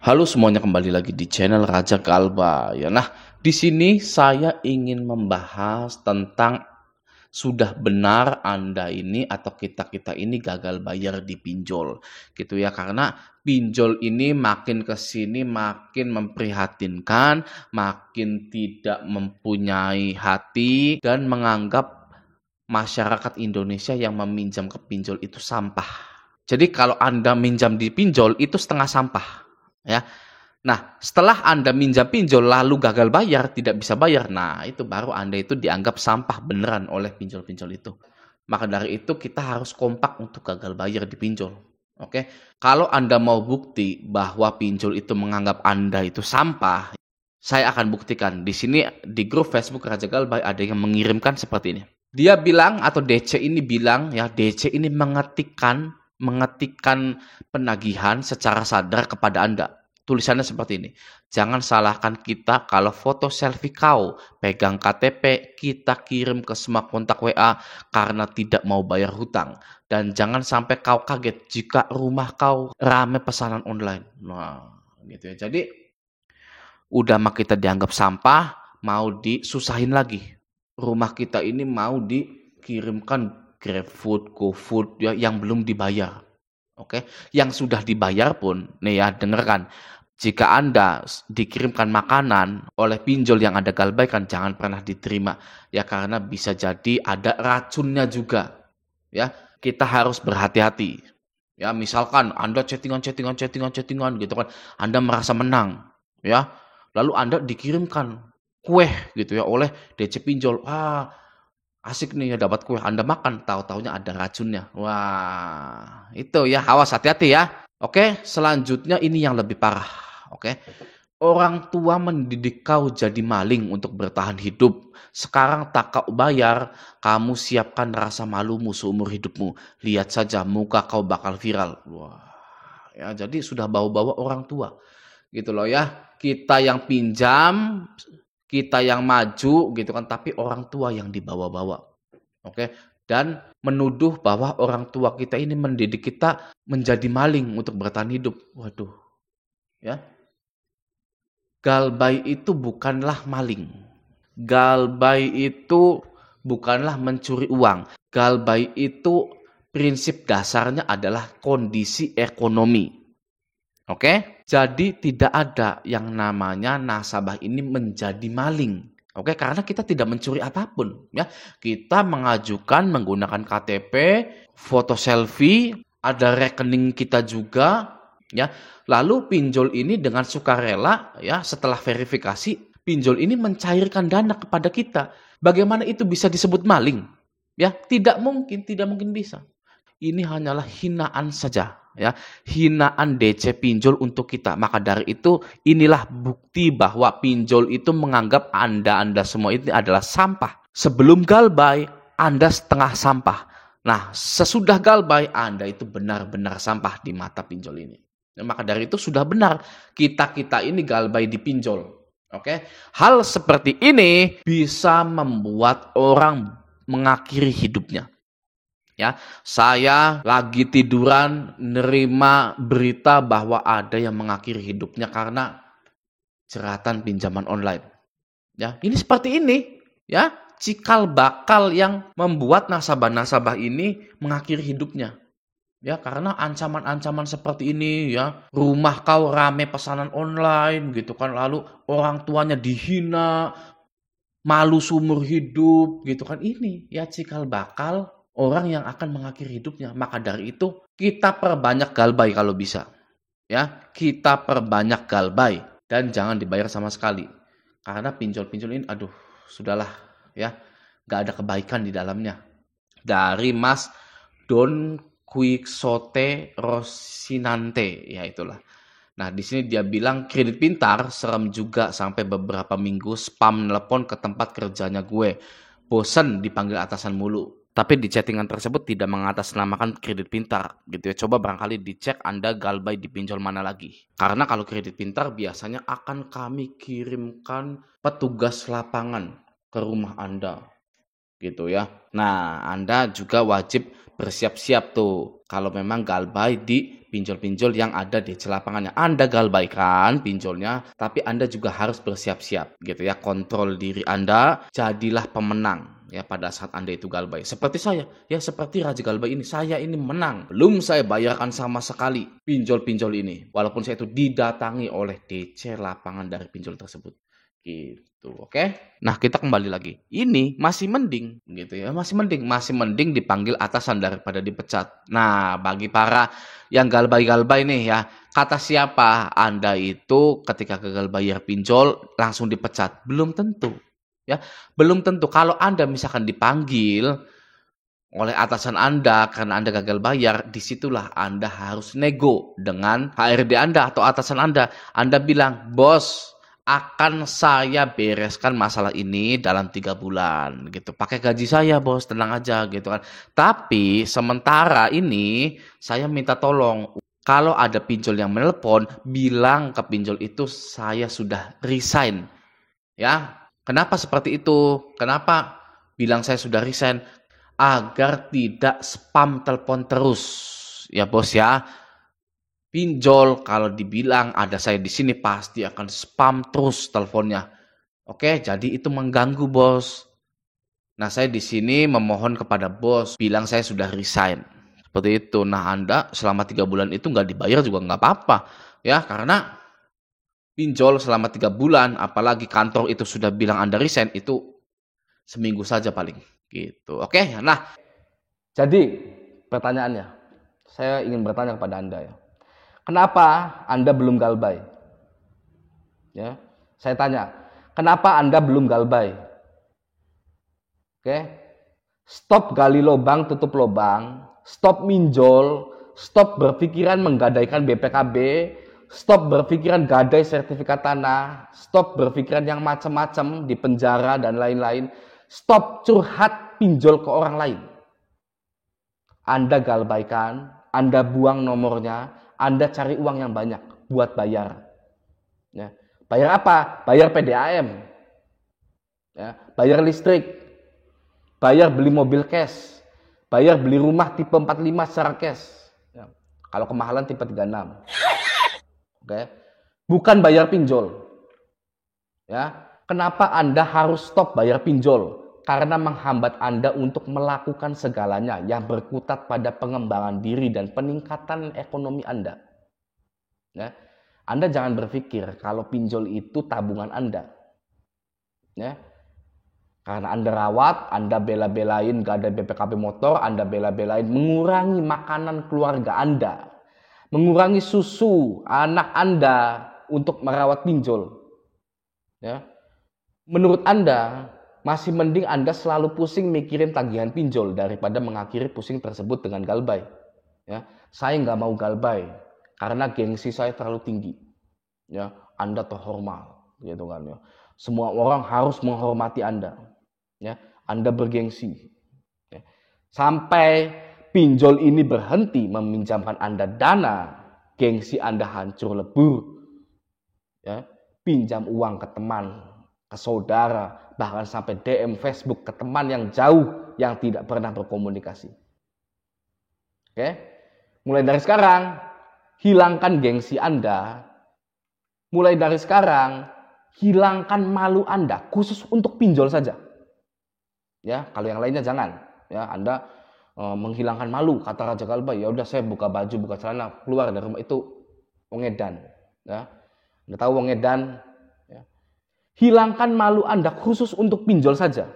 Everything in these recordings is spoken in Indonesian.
Halo semuanya, kembali lagi di channel Raja Kalba ya. Nah, di sini saya ingin membahas tentang sudah benar Anda ini atau kita-kita ini gagal bayar di pinjol gitu ya. Karena pinjol ini makin ke sini makin memprihatinkan, makin tidak mempunyai hati dan menganggap masyarakat Indonesia yang meminjam ke pinjol itu sampah. Jadi kalau Anda minjam di pinjol itu setengah sampah ya. Nah, setelah Anda minjam pinjol lalu gagal bayar, tidak bisa bayar, nah itu baru Anda itu dianggap sampah beneran oleh pinjol-pinjol itu. Maka dari itu kita harus kompak untuk gagal bayar di pinjol. Oke, kalau Anda mau bukti bahwa pinjol itu menganggap Anda itu sampah, saya akan buktikan. Di sini di grup Facebook Raja Galbay ada yang mengirimkan seperti ini. Dia bilang atau DC ini bilang ya, DC ini mengetikkan penagihan secara sadar kepada Anda. Tulisannya seperti ini. Jangan salahkan kita kalau foto selfie kau pegang KTP kita kirim ke semua kontak WA karena tidak mau bayar hutang. Dan jangan sampai kau kaget jika rumah kau rame pesanan online. Nah, gitu ya. Jadi udah mah kita dianggap sampah, mau disusahin lagi. Rumah kita ini mau dikirimkan GrabFood, GoFood ya, yang belum dibayar. Oke, yang sudah dibayar pun, nih ya, dengarkan. Jika Anda dikirimkan makanan oleh pinjol yang Anda galbaikan, jangan pernah diterima. Ya, karena bisa jadi ada racunnya juga. Ya, kita harus berhati-hati. Ya, misalkan Anda chattingan gitu kan. Anda merasa menang. Ya, lalu Anda dikirimkan kue gitu ya oleh DC pinjol. Asik nih ya dapat kue, Anda makan, tahu-taunya ada racunnya. Wah, itu ya, awas, hati-hati ya. Oke, selanjutnya ini yang lebih parah. Oke, orang tua mendidik kau jadi maling untuk bertahan hidup. Sekarang tak kau bayar, kamu siapkan rasa malumu seumur hidupmu. Lihat saja muka kau bakal viral. Wah, ya jadi sudah bawa-bawa orang tua. Gitu loh ya. Kita yang pinjam, kita yang maju gitu kan, tapi orang tua yang dibawa-bawa. Oke. Dan menuduh bahwa orang tua kita ini mendidik kita menjadi maling untuk bertahan hidup. Waduh. Ya. Galbay itu bukanlah maling. Galbay itu bukanlah mencuri uang. Galbay itu prinsip dasarnya adalah kondisi ekonomi. Oke? Jadi tidak ada yang namanya nasabah ini menjadi maling. Oke, karena kita tidak mencuri apapun, ya. Kita mengajukan menggunakan KTP, foto selfie, ada rekening kita juga, ya. Lalu pinjol ini dengan sukarela, ya, setelah verifikasi, pinjol ini mencairkan dana kepada kita. Bagaimana itu bisa disebut maling? Ya, tidak mungkin bisa. Ini hanyalah hinaan saja, ya, hinaan DC pinjol untuk kita. Maka dari itu inilah bukti bahwa pinjol itu menganggap Anda semua ini adalah sampah. Sebelum galbay, Anda setengah sampah. Nah, sesudah galbay, Anda itu benar-benar sampah di mata pinjol ini. Nah, maka dari itu sudah benar kita ini galbay di pinjol. Oke, hal seperti ini bisa membuat orang mengakhiri hidupnya. Ya, saya lagi tiduran nerima berita bahwa ada yang mengakhiri hidupnya karena jeratan pinjaman online. Ya, ini seperti ini, ya, cikal bakal yang membuat nasabah-nasabah ini mengakhiri hidupnya. Ya, karena ancaman-ancaman seperti ini, ya, rumah kau rame pesanan online gitu kan, lalu orang tuanya dihina, malu seumur hidup gitu kan, ini ya cikal bakal orang yang akan mengakhiri hidupnya. Maka dari itu kita perbanyak galbay kalau bisa. Ya, kita perbanyak galbay dan jangan dibayar sama sekali. Karena pinjol-pinjol ini aduh, sudahlah ya, gak ada kebaikan di dalamnya. Dari Mas Don Quixote Rosinante, ya itulah. Nah, di sini dia bilang kredit pintar serem juga sampai beberapa minggu spam nelpon ke tempat kerjanya gue. Bosen dipanggil atasan mulu. Tapi di chattingan tersebut tidak mengatasnamakan kredit pintar gitu ya. Coba barangkali dicek Anda galbay di pinjol mana lagi. Karena kalau kredit pintar biasanya akan kami kirimkan petugas lapangan ke rumah Anda. gitu ya. Nah, Anda juga wajib bersiap-siap tuh kalau memang galbay di pinjol-pinjol yang ada di lapangannya. Anda galbaikan pinjolnya, tapi Anda juga harus bersiap-siap gitu ya. Kontrol diri Anda, jadilah pemenang ya pada saat Anda itu galbay. Seperti saya, ya seperti Raja Galbay ini. Saya ini menang. Belum saya bayarkan sama sekali pinjol-pinjol ini. Walaupun saya itu didatangi oleh DC lapangan dari pinjol tersebut. Gitu, oke? Nah, kita kembali lagi. Ini masih mending gitu ya. Masih mending dipanggil atasan daripada dipecat. Nah, bagi para yang galbay-galbay nih ya, kata siapa Anda itu ketika gagal bayar pinjol langsung dipecat? Belum tentu. Ya, belum tentu. Kalau Anda misalkan dipanggil oleh atasan Anda karena Anda gagal bayar, disitulah Anda harus nego dengan HRD Anda atau atasan Anda. Anda bilang, bos, akan saya bereskan masalah ini dalam 3 bulan gitu. Pakai gaji saya, bos, tenang aja gitu kan. Tapi sementara ini saya minta tolong, kalau ada pinjol yang menelpon, bilang ke pinjol itu saya sudah resign. Ya, kenapa seperti itu? Kenapa bilang saya sudah resign? Agar tidak spam telepon terus. Ya, bos ya. Pinjol kalau dibilang ada saya di sini pasti akan spam terus teleponnya. Oke, jadi itu mengganggu, bos. Nah, saya di sini memohon kepada bos bilang saya sudah resign. Seperti itu. Nah, Anda selama 3 bulan itu nggak dibayar juga nggak apa-apa. Ya, karena pinjol selama 3 bulan, apalagi kantor itu sudah bilang Anda resign, itu seminggu saja paling. Gitu. Oke, nah. Jadi, pertanyaannya, saya ingin bertanya kepada Anda ya. Kenapa Anda belum galbay? Ya, saya tanya, kenapa Anda belum galbay? Oke, stop gali lubang, tutup lubang, stop minjol, stop berpikiran menggadaikan BPKB, stop berpikiran gadai sertifikat tanah, stop berpikiran yang macam-macam di penjara dan lain-lain, stop curhat pinjol ke orang lain. Anda galbaikan, Anda buang nomornya, Anda cari uang yang banyak buat bayar. Ya. Bayar apa? Bayar PDAM. Ya. Bayar listrik. Bayar beli mobil cash. Bayar beli rumah tipe 45 secara cash. Ya. Kalau kemahalan tipe 36. Oke. Bukan bayar pinjol. Ya. Kenapa Anda harus stop bayar pinjol? Karena menghambat Anda untuk melakukan segalanya yang berkutat pada pengembangan diri dan peningkatan ekonomi Anda. Ya. Anda jangan berpikir kalau pinjol itu tabungan Anda. Ya. Karena Anda rawat, Anda bela-belain gak ada BPKB motor, Anda bela-belain mengurangi makanan keluarga Anda, mengurangi susu anak Anda untuk merawat pinjol. Ya. Menurut Anda, masih mending Anda selalu pusing mikirin tagihan pinjol daripada mengakhiri pusing tersebut dengan galbay. Ya, saya nggak mau galbay karena gengsi saya terlalu tinggi. Ya, Anda terhormat, gitu kan ya. Semua orang harus menghormati Anda. Ya, Anda bergengsi. Ya. Sampai pinjol ini berhenti meminjamkan Anda dana, gengsi Anda hancur lebur. Ya, pinjam uang ke teman, ke saudara, bahkan sampai DM Facebook ke teman yang jauh yang tidak pernah berkomunikasi. Oke? Mulai dari sekarang, hilangkan gengsi Anda. Mulai dari sekarang, hilangkan malu Anda khusus untuk pinjol saja. Ya, kalau yang lainnya jangan. Ya, Anda menghilangkan malu, kata Raja Galbay, ya udah saya buka baju, buka celana, keluar dari rumah, itu wong edan. Ya. Anda tahu wong edan? Hilangkan malu Anda khusus untuk pinjol saja.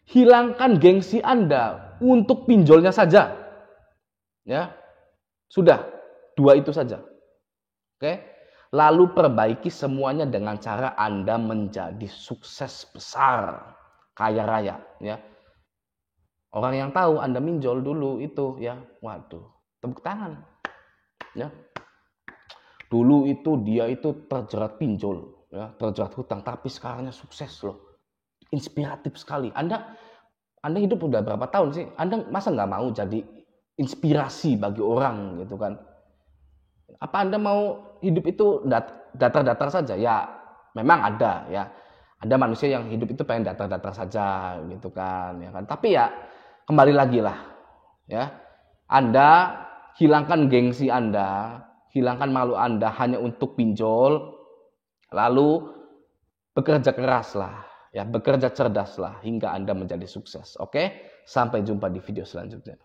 Hilangkan gengsi Anda untuk pinjolnya saja. Ya. Sudah, 2 itu saja. Oke? Lalu perbaiki semuanya dengan cara Anda menjadi sukses besar, kaya raya, ya. Orang yang tahu Anda minjol dulu itu ya, waduh, tepuk tangan. Ya. Dulu itu dia itu terjerat pinjol. Ya, terjerat hutang, tapi sekarangnya sukses loh, inspiratif sekali. Anda hidup udah berapa tahun sih? Anda masa nggak mau jadi inspirasi bagi orang gitu kan? Apa Anda mau hidup itu datar-datar saja? Ya, memang ada ya. Ada manusia yang hidup itu pengen datar-datar saja gitu kan, ya kan. Tapi ya kembali lagi lah, ya. Anda hilangkan gengsi Anda, hilangkan malu Anda hanya untuk pinjol, lalu bekerja keraslah, ya, bekerja cerdaslah hingga Anda menjadi sukses. Oke? Sampai jumpa di video selanjutnya.